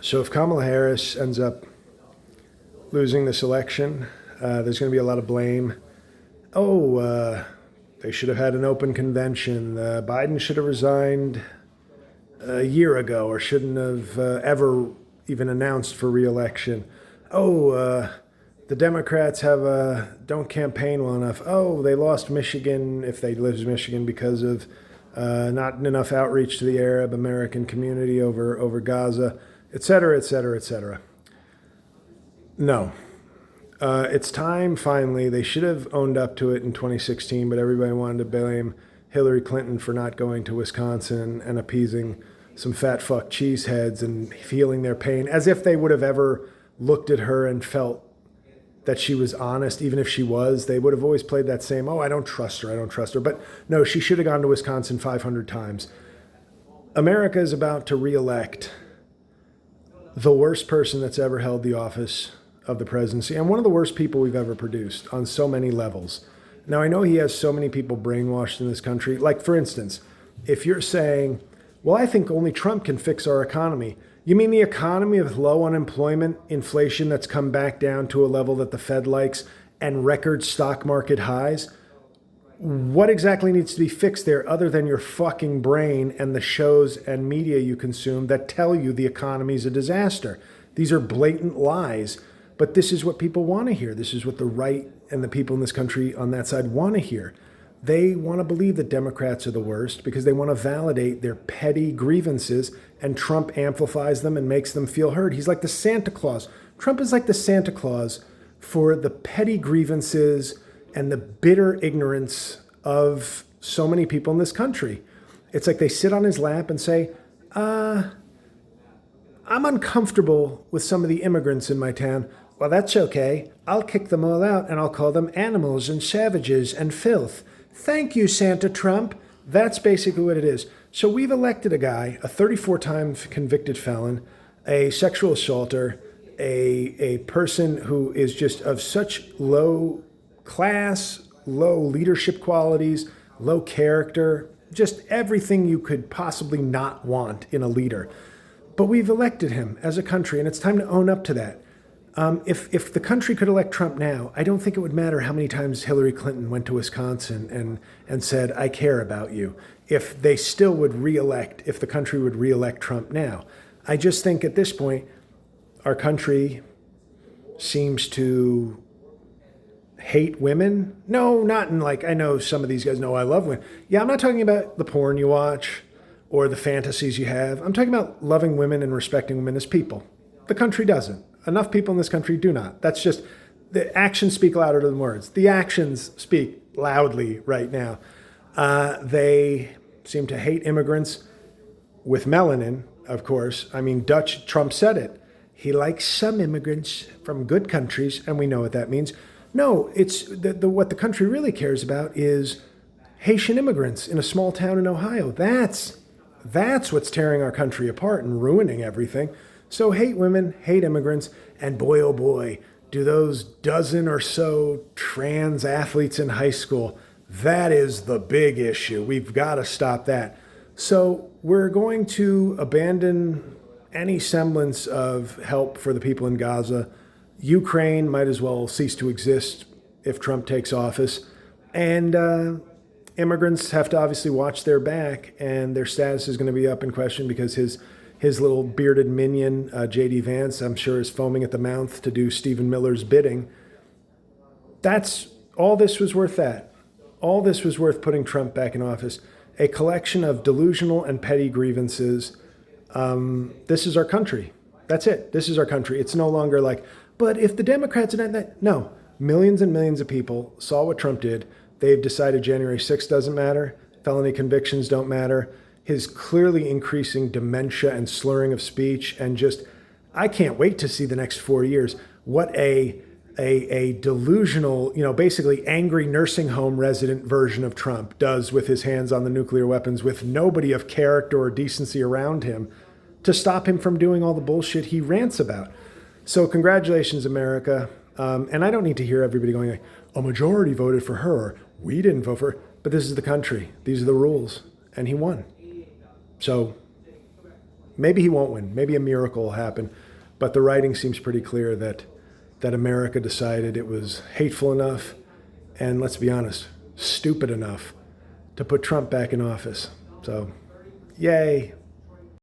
So if Kamala Harris ends up losing this election, there's going to be a lot of blame. They should have had an open convention. Biden should have resigned a year ago or shouldn't have ever even announced for reelection. The Democrats don't campaign well enough. Oh, they lost Michigan, if they lose Michigan, because of not enough outreach to the Arab American community over Gaza, et cetera, et cetera, et cetera. No. It's time, finally. They should have owned up to it in 2016, but everybody wanted to blame Hillary Clinton for not going to Wisconsin and appeasing some fat fuck cheeseheads and feeling their pain, as if they would have ever looked at her and felt that she was honest, even if she was. They would have always played that same, I don't trust her, I don't trust her. But no, she should have gone to Wisconsin 500 times. America is about to reelect the worst person that's ever held the office of the presidency and one of the worst people we've ever produced on so many levels. Now, I know he has so many people brainwashed in this country. Like, for instance, if you're saying, well, I think only Trump can fix our economy. You mean the economy with low unemployment, inflation that's come back down to a level that the Fed likes, and record stock market highs? What exactly needs to be fixed there other than your fucking brain and the shows and media you consume that tell you the economy is a disaster? These are blatant lies, but this is what people want to hear. This is what the right and the people in this country on that side want to hear. They want to believe that Democrats are the worst because they want to validate their petty grievances, and Trump amplifies them and makes them feel heard. He's like the Santa Claus. Trump is like the Santa Claus for the petty grievances and the bitter ignorance of so many people in this country. It's like they sit on his lap and say, I'm uncomfortable with some of the immigrants in my town. Well, that's okay. I'll kick them all out and I'll call them animals and savages and filth. Thank you, Santa Trump. That's basically what it is. So we've elected a guy, a 34-time convicted felon, a sexual assaulter, a person who is just of such low class, low leadership qualities, low character, just everything you could possibly not want in a leader. But we've elected him as a country, and it's time to own up to that. If the country could elect Trump now, I don't think it would matter how many times Hillary Clinton went to Wisconsin and said, I care about you, if they still would reelect, if the country would reelect Trump now. I just think at this point, our country seems to hate women. No, not in like, I know some of these guys know I love women. Yeah, I'm not talking about the porn you watch or the fantasies you have. I'm talking about loving women and respecting women as people. The country doesn't. Enough people in this country do not. That's just, the actions speak louder than words. The actions speak loudly right now. They seem to hate immigrants with melanin, of course. I mean, Trump said it. He likes some immigrants from good countries, and we know what that means. No, it's what the country really cares about is Haitian immigrants in a small town in Ohio. That's what's tearing our country apart and ruining everything. So hate women, hate immigrants, and boy, oh boy, do those dozen or so trans athletes in high school. That is the big issue. We've got to stop that. So we're going to abandon any semblance of help for the people in Gaza. Ukraine might as well cease to exist if Trump takes office. And immigrants have to obviously watch their back, and their status is going to be up in question because his little bearded minion, J.D. Vance, I'm sure is foaming at the mouth to do Stephen Miller's bidding. All this was worth that. All this was worth putting Trump back in office. A collection of delusional and petty grievances. This is our country. That's it. This is our country. It's no longer like, but if the Democrats and that, no. Millions and millions of people saw what Trump did. They've decided January 6th doesn't matter. Felony convictions don't matter. His clearly increasing dementia and slurring of speech, and just, I can't wait to see the next 4 years. What a delusional, basically angry nursing home resident version of Trump does with his hands on the nuclear weapons, with nobody of character or decency around him to stop him from doing all the bullshit he rants about. So congratulations, America. And I don't need to hear everybody going like, a majority voted for her. We didn't vote for her. But this is the country. These are the rules. And he won. So Maybe he won't win. Maybe a miracle will happen. But the writing seems pretty clear that America decided it was hateful enough and, let's be honest, stupid enough to put Trump back in office. So, yay.